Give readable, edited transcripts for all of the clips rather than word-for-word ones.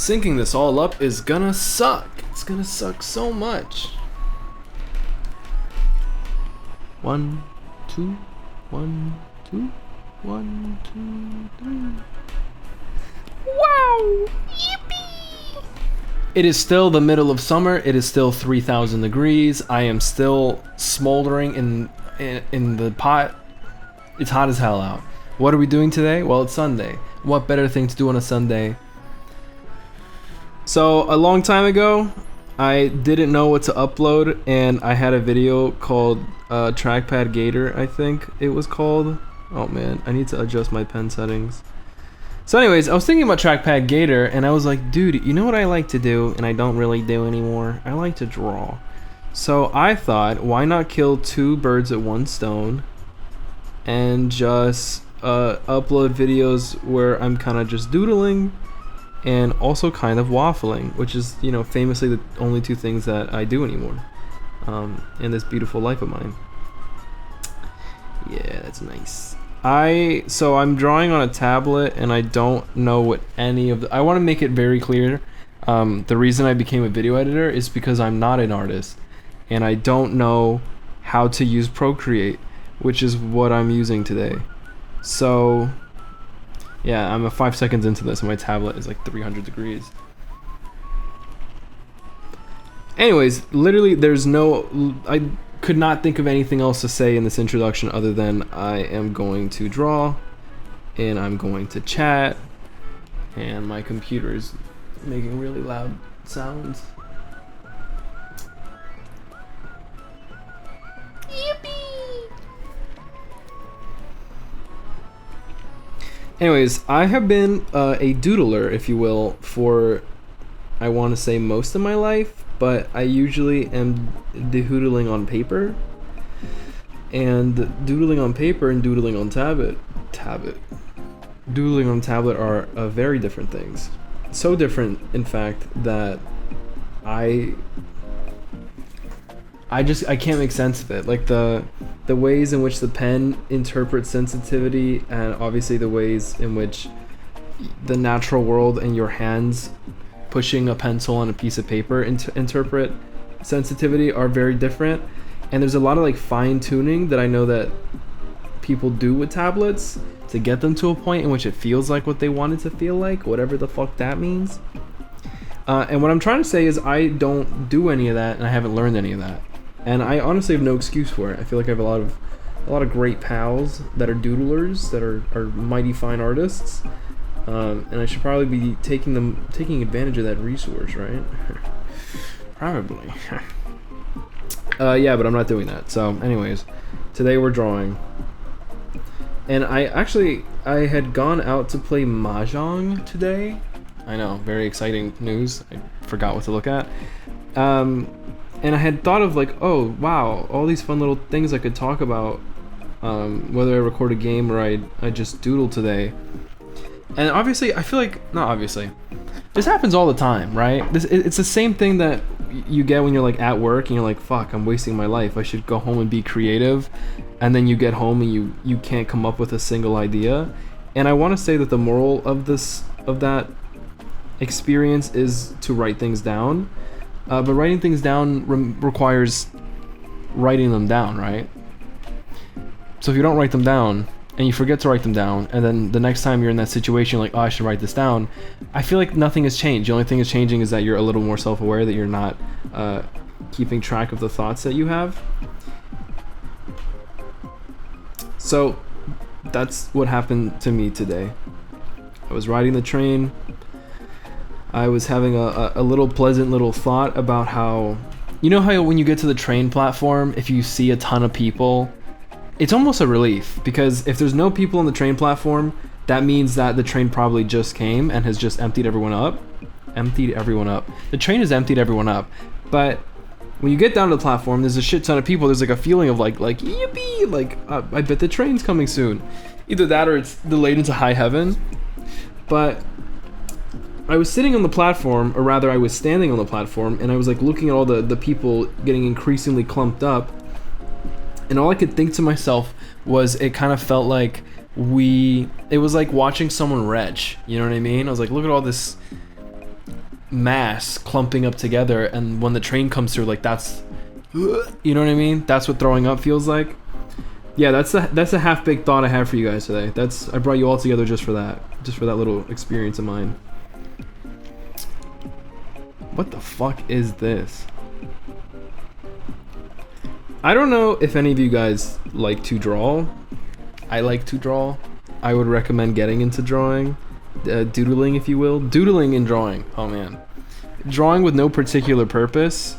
Syncing this all up is gonna suck. It's gonna suck so much. 1, 2, 1, 2, 1, 2, 3. Wow! Yippee! It is still the middle of summer. It is still 3,000 degrees. I am still smoldering in the pot. It's hot as hell out. What are we doing today? Well, it's Sunday. What better thing to do on a Sunday? So a long time ago, I didn't know what to upload, and I had a video called Trackpad Gator, I think it was called. Oh man, I need to adjust my pen settings. So anyways, I was thinking about Trackpad Gator, and I was like, dude, you know what I like to do, and I don't really do anymore? I like to draw. So I thought, why not kill 2 birds at 1 stone, and just upload videos where I'm kind of just doodling, and also kind of waffling, which is, you know, famously the only 2 things that I do anymore in this beautiful life of mine. Yeah, that's nice. So I'm drawing on a tablet, and I don't know what any of the... I want to make it very clear. The reason I became a video editor is because I'm not an artist, and I don't know how to use Procreate, which is what I'm using today. So yeah, I'm 5 seconds into this, and my tablet is like 300 degrees. Anyways, literally there's no... I could not think of anything else to say in this introduction other than I am going to draw, and I'm going to chat, and my computer is making really loud sounds. Yippee! Anyways, I have been a doodler, if you will, for, I want to say, most of my life, but I usually am doodling on paper. And doodling on paper and doodling on doodling on tablet are very different things. So different, in fact, that I can't make sense of it. Like the ways in which the pen interprets sensitivity, and obviously the ways in which the natural world and your hands pushing a pencil on a piece of paper interpret sensitivity are very different. And there's a lot of like fine tuning that I know that people do with tablets to get them to a point in which it feels like what they want it to feel like, whatever the fuck that means. And what I'm trying to say is I don't do any of that, and I haven't learned any of that. And I honestly have no excuse for it. I feel like I have a lot of great pals that are doodlers, that are mighty fine artists. And I should probably be taking advantage of that resource, right? Probably. Yeah, but I'm not doing that. So anyways, today we're drawing. And I had gone out to play Mahjong today. I know, very exciting news. I forgot what to look at. And I had thought of like, oh wow, all these fun little things I could talk about, whether I record a game or I just doodle today. And obviously, I feel like, not obviously, this happens all the time, right? It's the same thing that you get when you're like at work and you're like, fuck, I'm wasting my life. I should go home and be creative. And then you get home and you can't come up with a single idea. And I want to say that the moral of that experience is to write things down. But writing things down requires writing them down, right? So if you don't write them down, and you forget to write them down, and then the next time you're in that situation, you're like, oh, I should write this down, I feel like nothing has changed. The only thing that's changing is that you're a little more self-aware, that you're not keeping track of the thoughts that you have. So that's what happened to me today. I was riding the train. I was having a little pleasant little thought about how, you know how when you get to the train platform, if you see a ton of people, it's almost a relief, because if there's no people on the train platform, that means that the train probably just came and has just emptied everyone up. The train has emptied everyone up. But when you get down to the platform, there's a shit ton of people. There's like a feeling of like yippee, like I bet the train's coming soon. Either that or it's delayed into high heaven. But I was sitting on the platform, or rather I was standing on the platform, and I was like looking at all the people getting increasingly clumped up. And all I could think to myself was, it kind of felt like it was like watching someone retch, you know what I mean? I was like, look at all this mass clumping up together, and when the train comes through, like that's, you know what I mean? That's what throwing up feels like. Yeah, that's a half-baked thought I have for you guys today. I brought you all together just for that little experience of mine. What the fuck is this? I don't know if any of you guys like to draw. I like to draw. I would recommend getting into drawing, doodling, if you will. Doodling and drawing. Oh man, drawing with no particular purpose.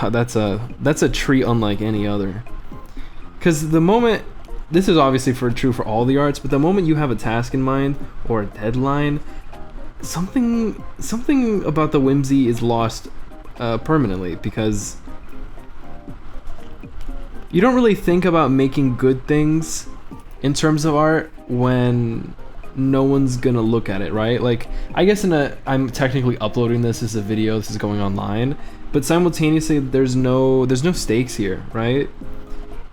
That's a treat unlike any other. Because the moment, this is obviously true for all the arts, but the moment you have a task in mind or a deadline, something about the whimsy is lost permanently, because you don't really think about making good things in terms of art when no one's gonna look at it, right? Like, I guess I'm technically uploading this as a video, this is going online, but simultaneously there's no stakes here, right?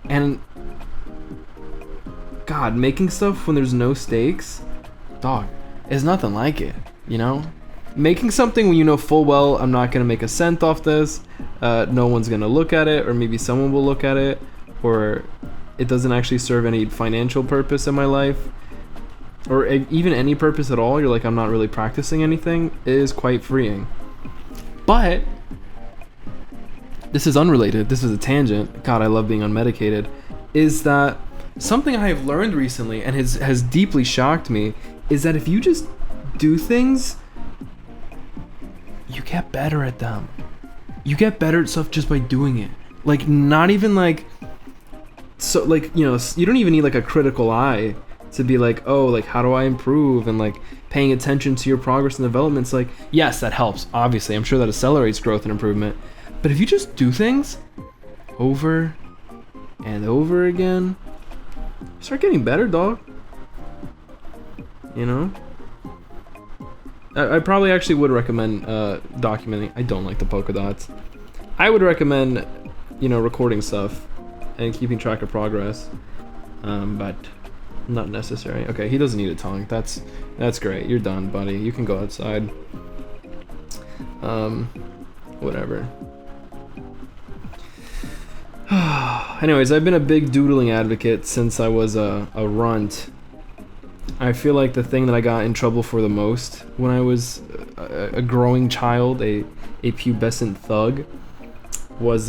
And God, making stuff when there's no stakes, dog, is nothing like it, you know? Making something when you know full well I'm not gonna make a cent off this, no one's gonna look at it, or maybe someone will look at it, or it doesn't actually serve any financial purpose in my life, or even any purpose at all, you're like, I'm not really practicing anything, is quite freeing. But this is unrelated, this is a tangent, God, I love being unmedicated, is that something I have learned recently and has deeply shocked me is that if you just do things, you get better at them. You get better at stuff just by doing it. Like, not even like, so like, you know, you don't even need like a critical eye to be like, oh, like how do I improve, and like paying attention to your progress and development. It's like, yes, that helps, obviously, I'm sure that accelerates growth and improvement, but if you just do things over and over again, start getting better, dog. You know, I probably actually would recommend documenting. I don't like the polka dots. I would recommend, you know, recording stuff and keeping track of progress, but not necessary. Okay, he doesn't need a tongue. That's great. You're done, buddy. You can go outside. Whatever. Anyways, I've been a big doodling advocate since I was a runt. I feel like the thing that I got in trouble for the most when I was a growing child, a pubescent thug, was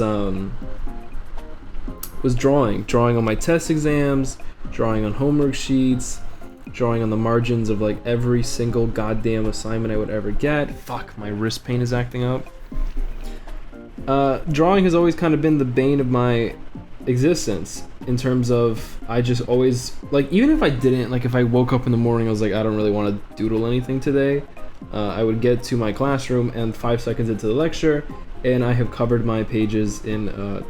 drawing on my test exams, drawing on homework sheets, drawing on the margins of like every single goddamn assignment I would ever get. Fuck, my wrist pain is acting up. Drawing has always kind of been the bane of my existence, in terms of I just always, like, even if I didn't, like if I woke up in the morning I was like, I don't really want to doodle anything today, I would get to my classroom and 5 seconds into the lecture and I have covered my pages in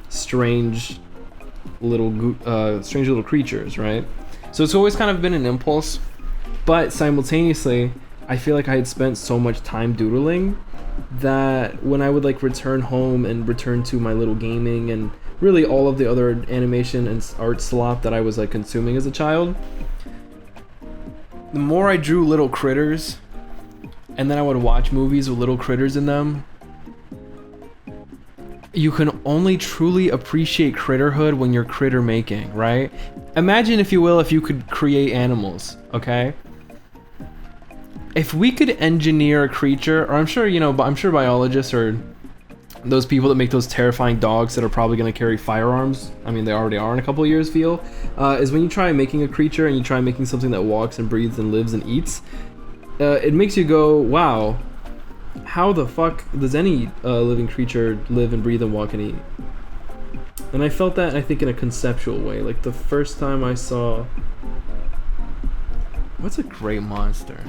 strange little creatures, right? So it's always kind of been an impulse, but simultaneously I feel like I had spent so much time doodling that when I would like return home and return to my little gaming and really all of the other animation and art slop that I was like consuming as a child, the more I drew little critters and then I would watch movies with little critters in them, you can only truly appreciate critterhood when you're critter making, right? Imagine, if you will, if you could create animals, okay? If we could engineer a creature, or I'm sure, you know, I'm sure biologists or those people that make those terrifying dogs that are probably going to carry firearms, I mean they already are in a couple of years, feel, is when you try making a creature and you try making something that walks and breathes and lives and eats, it makes you go, wow, how the fuck does any living creature live and breathe and walk and eat? And I felt that, I think, in a conceptual way. Like the first time I saw, what's a great monster?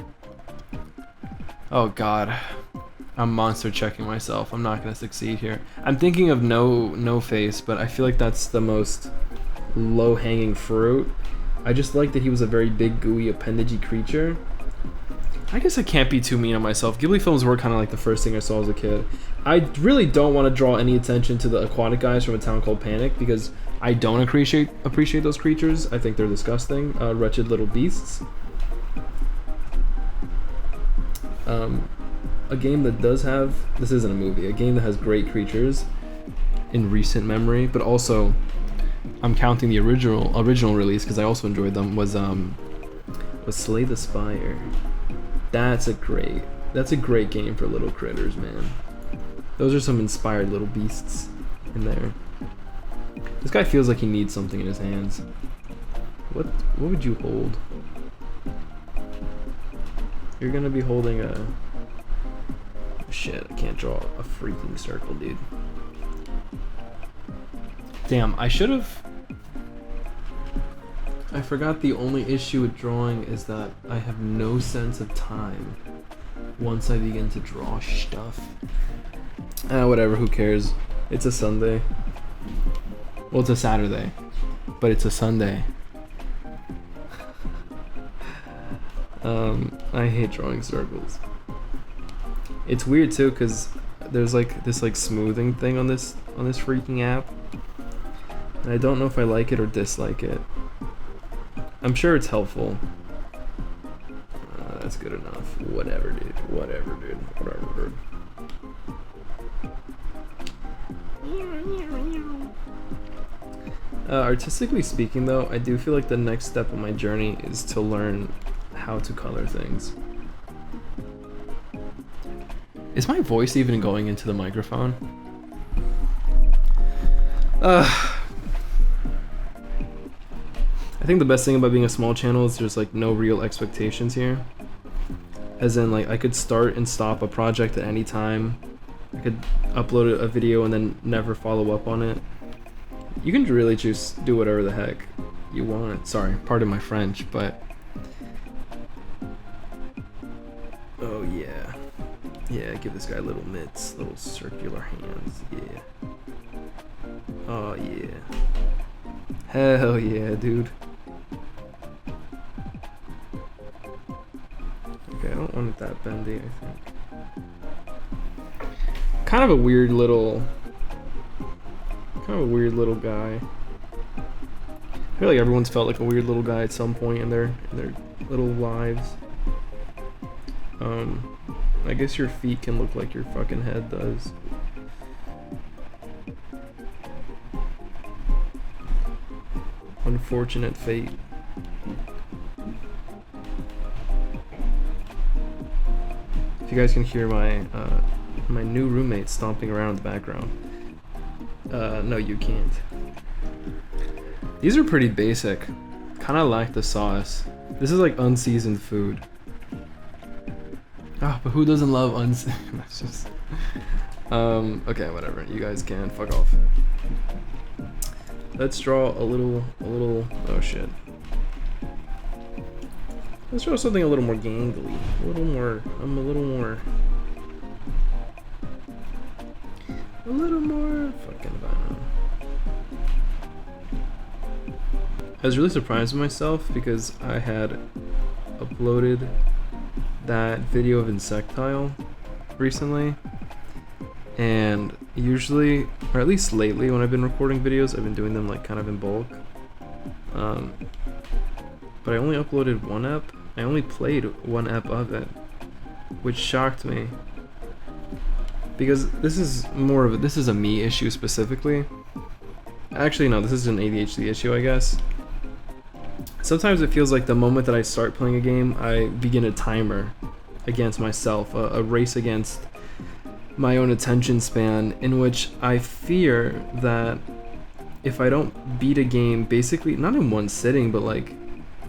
Oh god, I'm monster checking myself. I'm not gonna succeed here. I'm thinking of no face, but I feel like that's the most low-hanging fruit. I just like that he was a very big, gooey, appendagey creature. I guess I can't be too mean on myself. Ghibli films were kind of like the first thing I saw as a kid. I really don't want to draw any attention to the aquatic guys from A Town Called Panic, because I don't appreciate those creatures. I think they're disgusting, wretched little beasts. a game that does have, this isn't a movie, a game that has great creatures in recent memory, but also I'm counting the original release because I also enjoyed them, was Slay the Spire. That's a great game for little critters, man. Those are some inspired little beasts in there. This guy feels like he needs something in his hands. What would you hold? You're gonna be holding a... Shit, I can't draw a freaking circle, dude. Damn, I forgot the only issue with drawing is that I have no sense of time once I begin to draw stuff. Whatever, who cares? It's a Sunday. Well, it's a Saturday, but it's a Sunday. I hate drawing circles. It's weird too, cause there's like this smoothing thing on this freaking app, and I don't know if I like it or dislike it. I'm sure it's helpful. That's good enough. Whatever, dude. Whatever, dude. Artistically speaking, though, I do feel like the next step on my journey is to learn how to color things. Is my voice even going into the microphone? I think the best thing about being a small channel is there's like no real expectations here. As in, like, I could start and stop a project at any time. I could upload a video and then never follow up on it. You can really just do whatever the heck you want. Sorry, pardon my French, but... Oh yeah. Yeah, give this guy little mitts, little circular hands, yeah. Oh yeah. Hell yeah, dude. Okay, I don't want it that bendy, I think. Kind of a weird little guy. I feel like everyone's felt like a weird little guy at some point in their little lives. I guess your feet can look like your fucking head does. Unfortunate fate. If you guys can hear my my new roommate stomping around in the background. No, you can't. These are pretty basic. Kind of lack the sauce. This is like unseasoned food. Ah, but who doesn't love unseasoned? That's just... okay, whatever. You guys can. Fuck off. Let's draw a little... Oh shit. Let's draw something a little more gangly. A little more fucking violent. I was really surprised with myself because I had uploaded that video of Insectile recently, and usually, or at least lately, when I've been recording videos, I've been doing them like kind of in bulk. But I only uploaded one ep. I only played one ep of it, which shocked me. Because this is a me issue specifically. Actually, no, this is an ADHD issue, I guess. Sometimes it feels like the moment that I start playing a game, I begin a timer against myself, a race against my own attention span, in which I fear that if I don't beat a game, basically, not in one sitting, but like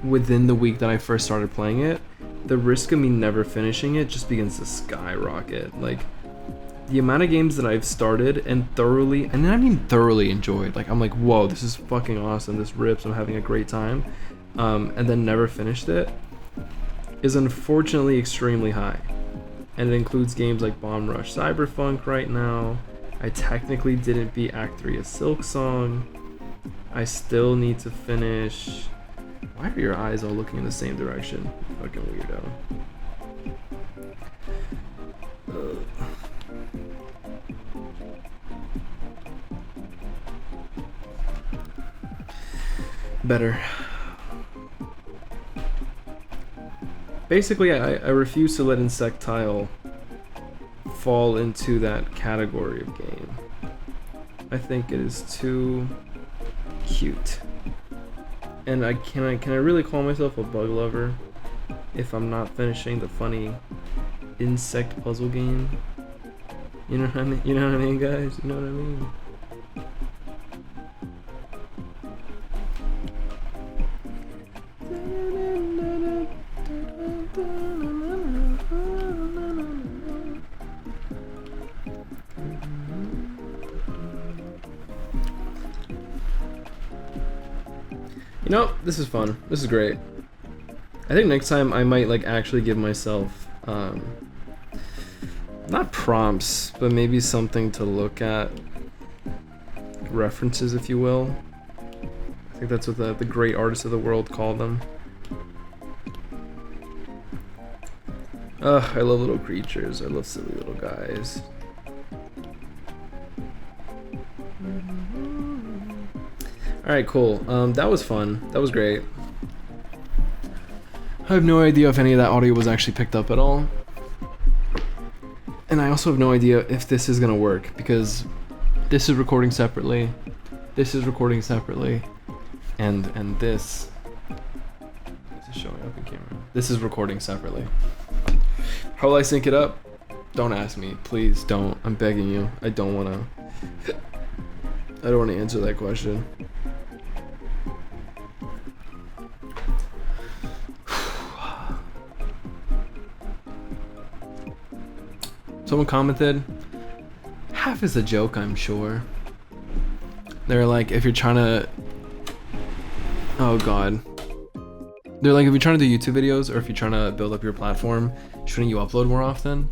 within the week that I first started playing it, the risk of me never finishing it just begins to skyrocket. Like, the amount of games that I've started and thoroughly, and I mean thoroughly enjoyed, like I'm like, whoa, this is fucking awesome, this rips, I'm having a great time, and then never finished it, is unfortunately extremely high. And it includes games like Bomb Rush Cyberpunk right now. I technically didn't beat Act 3 of Silk Song. I still need to finish... Why are your eyes all looking in the same direction? Fucking weirdo. Better. Basically, I refuse to let Insectile fall into that category of game. I think it is too cute. And can I really call myself a bug lover if I'm not finishing the funny insect puzzle game? You know what I mean? You know what I mean, guys? You know what I mean? You know, this is fun. This is great. I think next time I might like actually give myself not prompts, but maybe something to look at. References, if you will. I think that's what the great artists of the world call them. Ugh, I love little creatures. I love silly little guys. Alright, cool. That was fun. That was great. I have no idea if any of that audio was actually picked up at all. And I also have no idea if this is gonna work, because this is recording separately, this is recording separately, and this is showing up in camera. This is recording separately. How will I sync it up? Don't ask me, please don't. I'm begging you. I don't wanna answer that question. Someone commented, half is a joke, I'm sure. They're like, if you're trying to, oh god. They're like, if you're trying to do YouTube videos, or if you're trying to build up your platform, shouldn't you upload more often?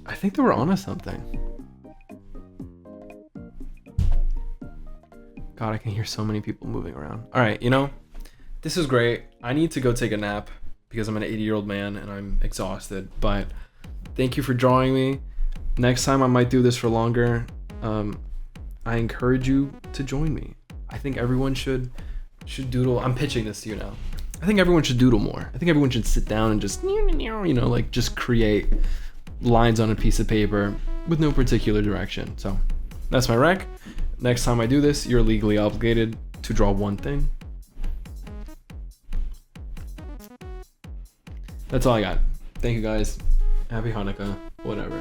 I think they were onto something. God, I can hear so many people moving around. All right, you know, this is great. I need to go take a nap because I'm an 80-year-old man and I'm exhausted, but thank you for drawing me. Next time I might do this for longer. I encourage you to join me. I think everyone should doodle. I'm pitching this to you now. I think everyone should doodle more. I think everyone should sit down and just, you know, like just create lines on a piece of paper with no particular direction. So that's my rec. Next time I do this, you're legally obligated to draw one thing. That's all I got. Thank you guys. Happy Hanukkah. Whatever.